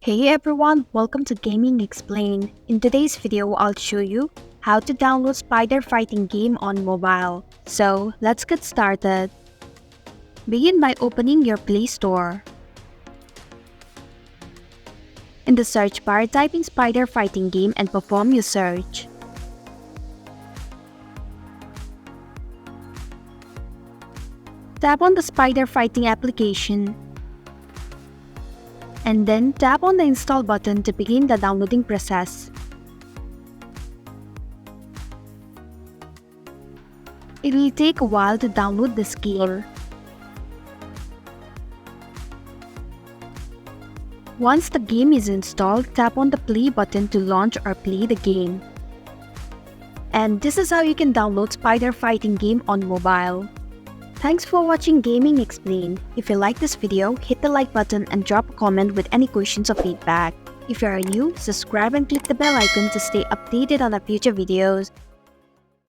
Hey everyone, welcome to Gaming Explained. In today's video, I'll show you how to download Spider Fighting game on mobile. So, let's get started. Begin by opening your Play Store. In the search bar, type in Spider Fighting game and perform your search. Tap on the Spider Fighting application. And then tap on the install button to begin the downloading process. It will take a while to download this game. Once the game is installed, tap on the play button to launch or play the game. And this is how you can download Spider Fighting game on mobile. Thanks for watching Gaming Explained. If you like this video, hit the like button and drop a comment with any questions or feedback. If you are new, subscribe and click the bell icon to stay updated on our future videos.